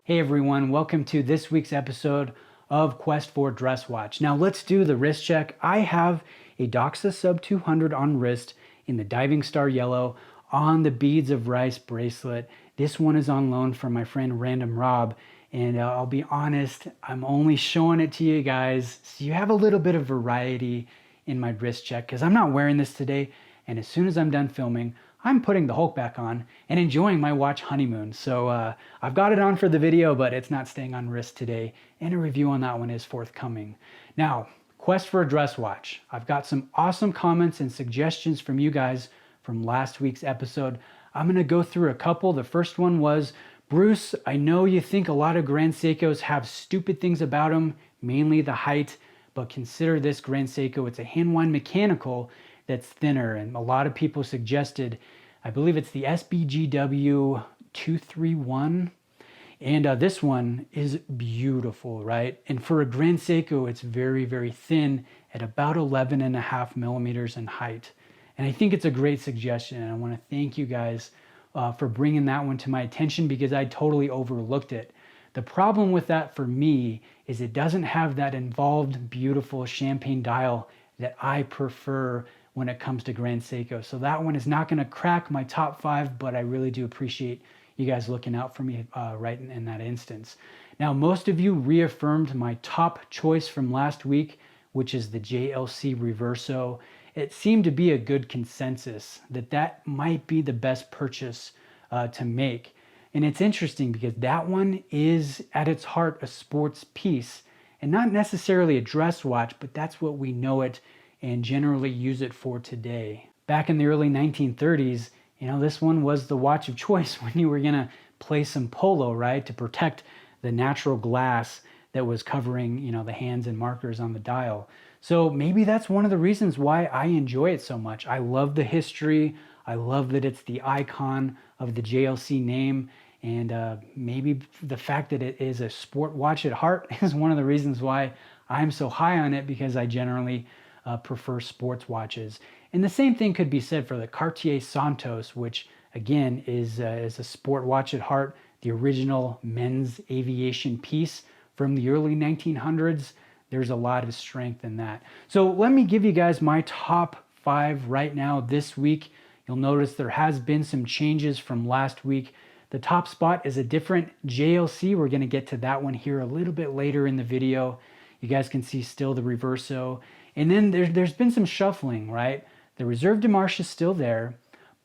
Hey everyone, welcome to this week's episode of Quest for Dress Watch. Now let's do the wrist check. I have a Doxa Sub 200 on wrist in the Diving Star Yellow on the Beads of Rice bracelet. This one is on loan from my friend Random Rob, and I'll be honest, I'm only showing it to you guys so you have a little bit of variety in my wrist check because I'm not wearing this today, and as soon as I'm done filming, I'm putting the Hulk back on and enjoying my watch honeymoon. So I've got it on for the video, but it's not staying on wrist today, and a review on that one is forthcoming. Now, Quest for a Dress Watch. I've got some awesome comments and suggestions from you guys from last week's episode. I'm gonna go through a couple. The first one was, Bruce, I know you think a lot of Grand Seikos have stupid things about them, mainly the height, but consider this Grand Seiko. It's a hand-wind mechanical that's thinner, and a lot of people suggested, I believe it's the SBGW 231, and this one is beautiful, right? And for a Grand Seiko, it's very, very thin at about 11.5 millimeters in height. And I think it's a great suggestion, and I want to thank you guys for bringing that one to my attention because I totally overlooked it. The problem with that for me is it doesn't have that involved, beautiful champagne dial that I prefer when it comes to Grand Seiko. So that one is not going to crack my top 5, but I really do appreciate you guys looking out for me right in that instance. Now, most of you reaffirmed my top choice from last week, which is the JLC Reverso. It seemed to be a good consensus that that might be the best purchase to make. And it's interesting because that one is at its heart a sports piece and not necessarily a dress watch, but that's what we know it and generally use it for today. Back in the early 1930s, this one was the watch of choice when you were gonna play some polo, right? To protect the natural glass that was covering, the hands and markers on the dial. So maybe that's one of the reasons why I enjoy it so much. I love the history. I love that it's the icon of the JLC name. And maybe the fact that it is a sport watch at heart is one of the reasons why I'm so high on it, because I generally prefer sports watches. And the same thing could be said for the Cartier Santos, which again is a sport watch at heart, the original men's aviation piece from the early 1900s. There's a lot of strength in that. So let me give you guys my top 5 right now this week. You'll notice there has been some changes from last week. The top spot is a different JLC. We're going to get to that one here a little bit later in the video. You guys can see still the Reverso. And then there's been some shuffling, right? The Reserve de Marche is still there,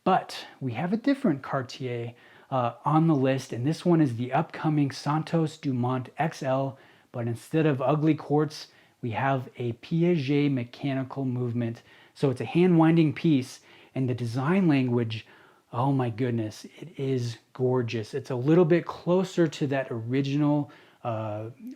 but we have a different Cartier on the list, and this one is the upcoming Santos Dumont XL, but instead of ugly quartz, we have a Piaget mechanical movement. So it's a hand-winding piece, and the design language, oh my goodness, it is gorgeous. It's a little bit closer to that original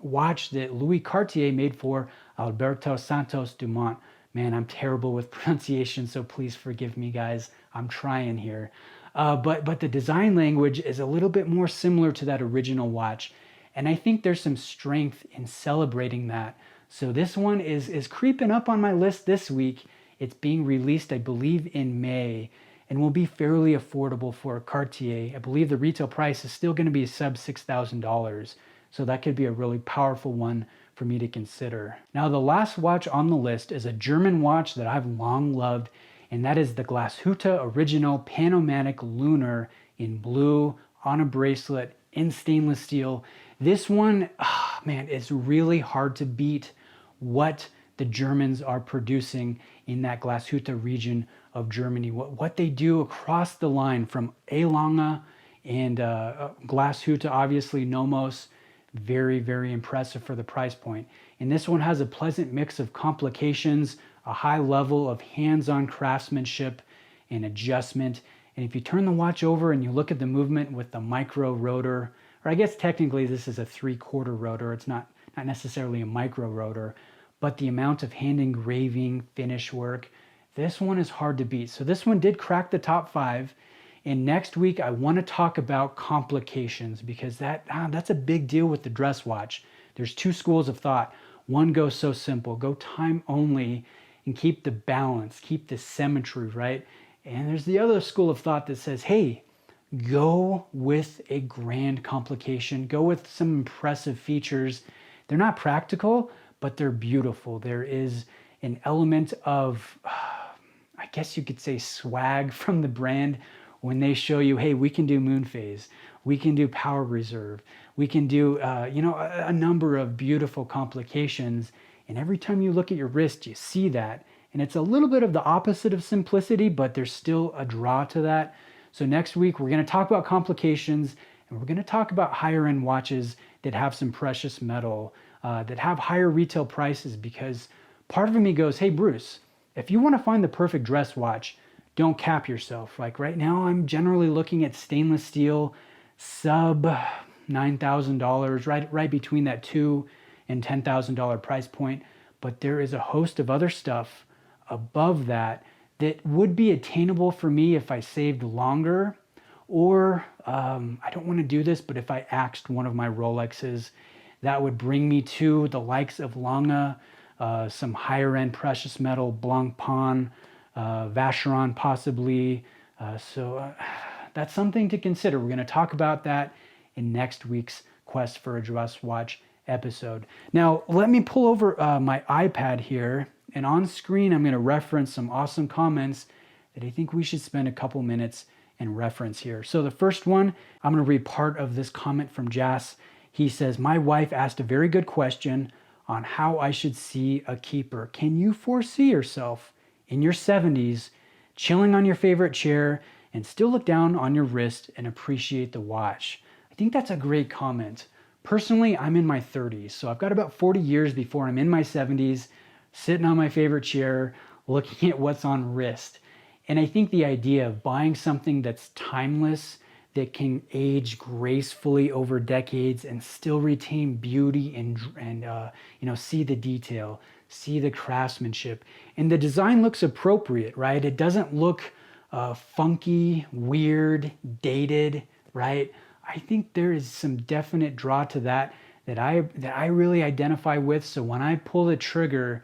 watch that Louis Cartier made for Alberto Santos Dumont. Man, I'm terrible with pronunciation, so please forgive me, guys. I'm trying here. But the design language is a little bit more similar to that original watch, and I think there's some strength in celebrating that. So this one is creeping up on my list this week. It's being released, I believe, in May, and will be fairly affordable for a Cartier. I believe the retail price is still going to be sub $6,000. So that could be a really powerful one for me to consider. Now, the last watch on the list is a German watch that I've long loved, and that is the Glashütte Original Panomatic Lunar in blue on a bracelet in stainless steel. This one, man, it's really hard to beat what the Germans are producing in that Glashütte region of Germany. What they do across the line from Erlangen and Glashütte, obviously Nomos, very, very impressive for the price point. And this one has a pleasant mix of complications, a high level of hands-on craftsmanship and adjustment. And if you turn the watch over and you look at the movement with the micro rotor, or I guess technically this is a 3/4 rotor, it's not necessarily a micro rotor, but the amount of hand engraving, finish work, this one is hard to beat. So this one did crack the top 5. And next week, I want to talk about complications because that's a big deal with the dress watch. There's 2 schools of thought. One goes so simple, go time only and keep the balance, keep the symmetry, right? And there's the other school of thought that says, hey, go with a grand complication. Go with some impressive features. They're not practical, but they're beautiful. There is an element of, I guess you could say, swag from the brand when they show you, hey, we can do moon phase, we can do power reserve, we can do, a number of beautiful complications. And every time you look at your wrist, you see that. And it's a little bit of the opposite of simplicity, but there's still a draw to that. So next week, we're going to talk about complications, and we're going to talk about higher end watches that have some precious metal, that have higher retail prices, because part of me goes, hey, Bruce, if you want to find the perfect dress watch, don't cap yourself. Like right now, I'm generally looking at stainless steel, sub $9,000, right between that $2,000 and $10,000 price point. But there is a host of other stuff above that that would be attainable for me if I saved longer, or I don't want to do this, but if I axed one of my Rolexes, that would bring me to the likes of Lange, some higher end precious metal, Blancpain, Vacheron possibly. So that's something to consider. We're going to talk about that in next week's Quest for a Dress Watch episode. Now, let me pull over my iPad here, and on screen, I'm going to reference some awesome comments that I think we should spend a couple minutes and reference here. So the first one, I'm going to read part of this comment from Jas. He says, my wife asked a very good question on how I should see a keeper. Can you foresee yourself in your 70s, chilling on your favorite chair and still look down on your wrist and appreciate the watch? I think that's a great comment. Personally, I'm in my 30s, so I've got about 40 years before I'm in my 70s, sitting on my favorite chair, looking at what's on wrist. And I think the idea of buying something that's timeless, that can age gracefully over decades and still retain beauty and see the detail, see the craftsmanship. And the design looks appropriate, right? It doesn't look funky, weird, dated, right? I think there is some definite draw to that I really identify with. So when I pull the trigger,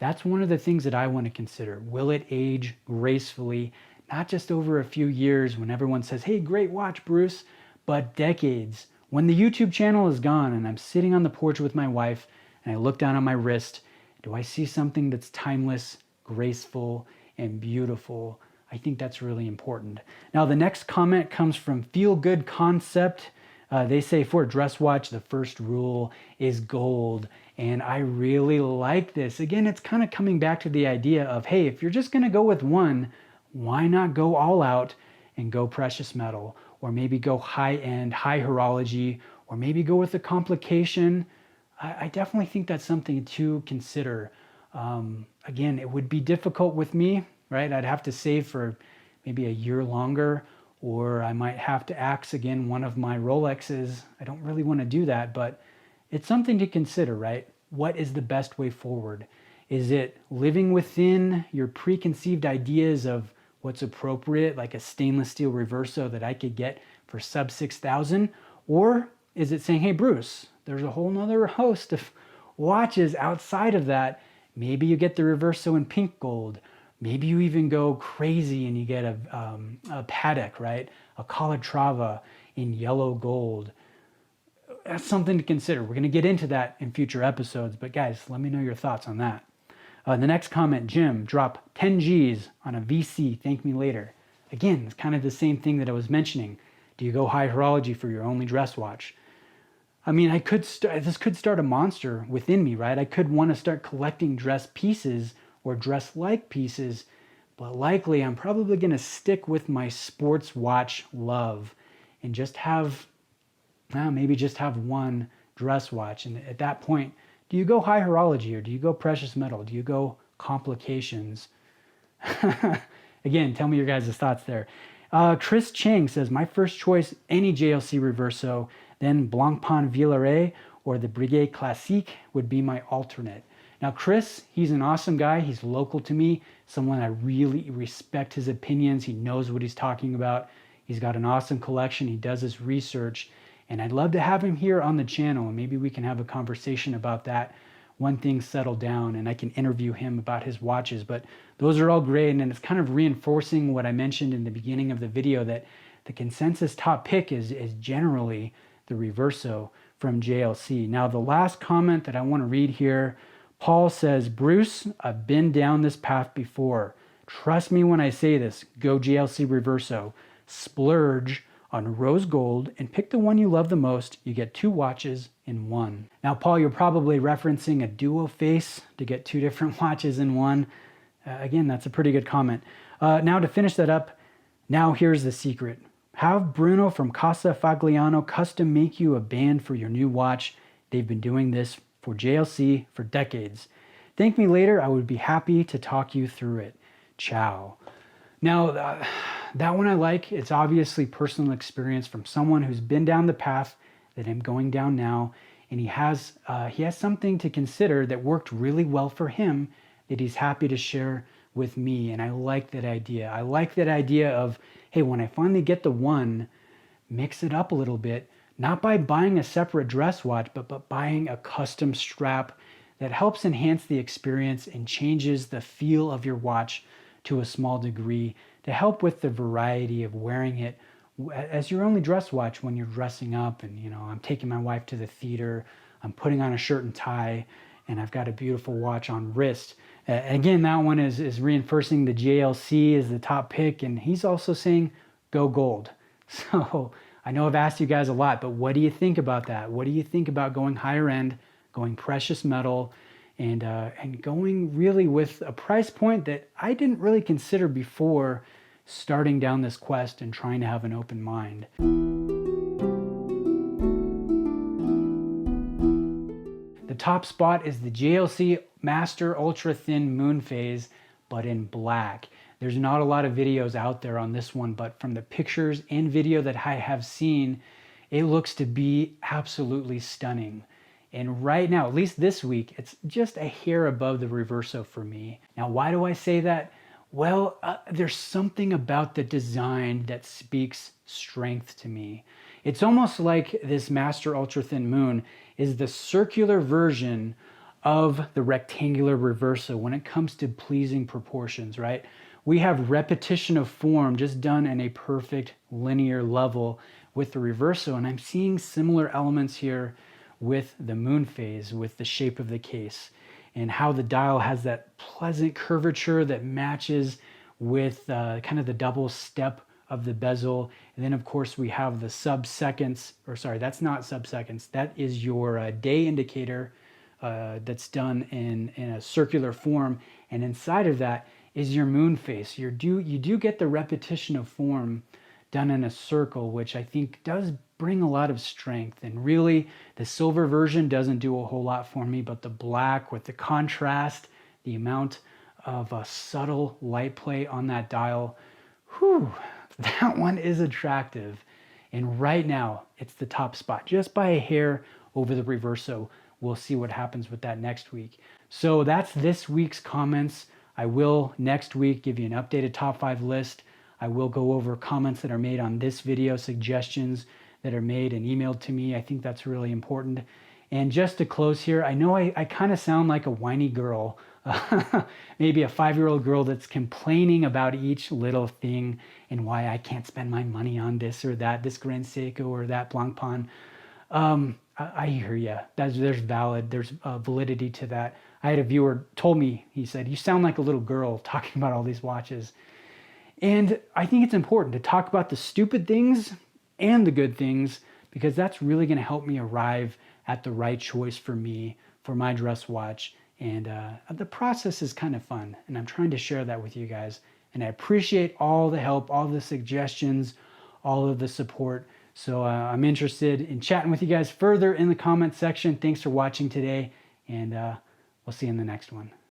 that's one of the things that I want to consider. Will it age gracefully? Not just over a few years when everyone says, hey, great watch, Bruce, but decades. When the YouTube channel is gone and I'm sitting on the porch with my wife and I look down on my wrist, do I see something that's timeless, graceful, and beautiful? I think that's really important. Now, the next comment comes from Feel Good Concept. They say for a dress watch, the first rule is gold. And I really like this. Again, it's kind of coming back to the idea of, hey, if you're just going to go with one, why not go all out and go precious metal, or maybe go high end, high horology, or maybe go with a complication? I definitely think that's something to consider. Again, it would be difficult with me, right? I'd have to save for maybe a year longer, or I might have to axe again one of my Rolexes. I don't really want to do that, but it's something to consider, right? What is the best way forward? Is it living within your preconceived ideas of what's appropriate, like a stainless steel reverso that I could get for sub 6,000? Or is it saying, hey, Bruce, there's a whole nother host of watches outside of that. Maybe you get the reverso in pink gold. Maybe you even go crazy and you get a Patek, right? A Calatrava in yellow gold. That's something to consider. We're going to get into that in future episodes, but guys, let me know your thoughts on that. The next comment, Jim, drop 10 G's on a VC, thank me later. Again, it's kind of the same thing that I was mentioning. Do you go high horology for your only dress watch? I mean, this could start a monster within me, right? I could want to start collecting dress pieces or dress-like pieces, but likely I'm probably going to stick with my sports watch love and just have, maybe just have one dress watch. And at that point, do you go high horology or do you go precious metal? Do you go complications? Again, tell me your guys' thoughts there. Chris Chang says, my first choice, any JLC Reverso, then Blancpain Villeret or the Breguet Classique would be my alternate. Now, Chris, he's an awesome guy. He's local to me, someone I really respect his opinions. He knows what he's talking about. He's got an awesome collection. He does his research. And I'd love to have him here on the channel, and maybe we can have a conversation about that when things settle down and I can interview him about his watches. But those are all great, and it's kind of reinforcing what I mentioned in the beginning of the video, that the consensus top pick is generally the Reverso from JLC. Now, the last comment that I want to read here, Paul says, Bruce, I've been down this path before. Trust me when I say this. Go JLC Reverso. Splurge on rose gold and pick the one you love the most. You get 2 watches in one. Now, Paul, you're probably referencing a duo face to get 2 different watches in one. Again, that's a pretty good comment. Now, to finish that up, now here's the secret. Have Bruno from Casa Fagliano custom make you a band for your new watch. They've been doing this for JLC for decades. Thank me later. I would be happy to talk you through it. Ciao. Now, that one I like. It's obviously personal experience from someone who's been down the path that I'm going down now, and he has something to consider that worked really well for him that he's happy to share with me, and I like that idea. I like that idea of, hey, when I finally get the one, mix it up a little bit, not by buying a separate dress watch, but buying a custom strap that helps enhance the experience and changes the feel of your watch to a small degree to help with the variety of wearing it as your only dress watch when you're dressing up. And, you know, I'm taking my wife to the theater, I'm putting on a shirt and tie, and I've got a beautiful watch on wrist. Again, that one is reinforcing the JLC as the top pick, and he's also saying go gold. So I know I've asked you guys a lot, but what do you think about that? What do you think about going higher end, going precious metal, and going really with a price point that I didn't really consider before starting down this quest and trying to have an open mind? The top spot is the JLC Master Ultra Thin Moon Phase, but in black. There's not a lot of videos out there on this one, but from the pictures and video that I have seen, it looks to be absolutely stunning. And right now, at least this week, it's just a hair above the Reverso for me. Now, why do I say that? Well, there's something about the design that speaks strength to me. It's almost like this Master Ultra Thin Moon is the circular version of the rectangular Reverso when it comes to pleasing proportions, right? We have repetition of form just done in a perfect linear level with the Reverso, and I'm seeing similar elements here with the moon phase, with the shape of the case, and how the dial has that pleasant curvature that matches with kind of the double step of the bezel. And then of course we have the sub-seconds, or sorry, that's not sub-seconds, that is your day indicator that's done in a circular form, and inside of that is your moon phase. You do get the repetition of form done in a circle, which I think does bring a lot of strength. And really, the silver version doesn't do a whole lot for me, but the black with the contrast, the amount of subtle light play on that dial, whew, that one is attractive. And right now, it's the top spot, just by a hair over the Reverso. We'll see what happens with that next week. So that's this week's comments. I will next week give you an updated top 5 list. I will go over comments that are made on this video, suggestions that are made and emailed to me. I think that's really important. And just to close here, I know I kind of sound like a whiny girl, maybe a 5-year-old girl that's complaining about each little thing and why I can't spend my money on this or that, this Grand Seiko or that Blancpain. I hear you. There's validity to that. I had a viewer told me, he said, you sound like a little girl talking about all these watches. And I think it's important to talk about the stupid things and the good things, because that's really going to help me arrive at the right choice for me, for my dress watch. And the process is kind of fun, and I'm trying to share that with you guys. And I appreciate all the help, all the suggestions, all of the support. So I'm interested in chatting with you guys further in the comment section. Thanks for watching today, and we'll see you in the next one.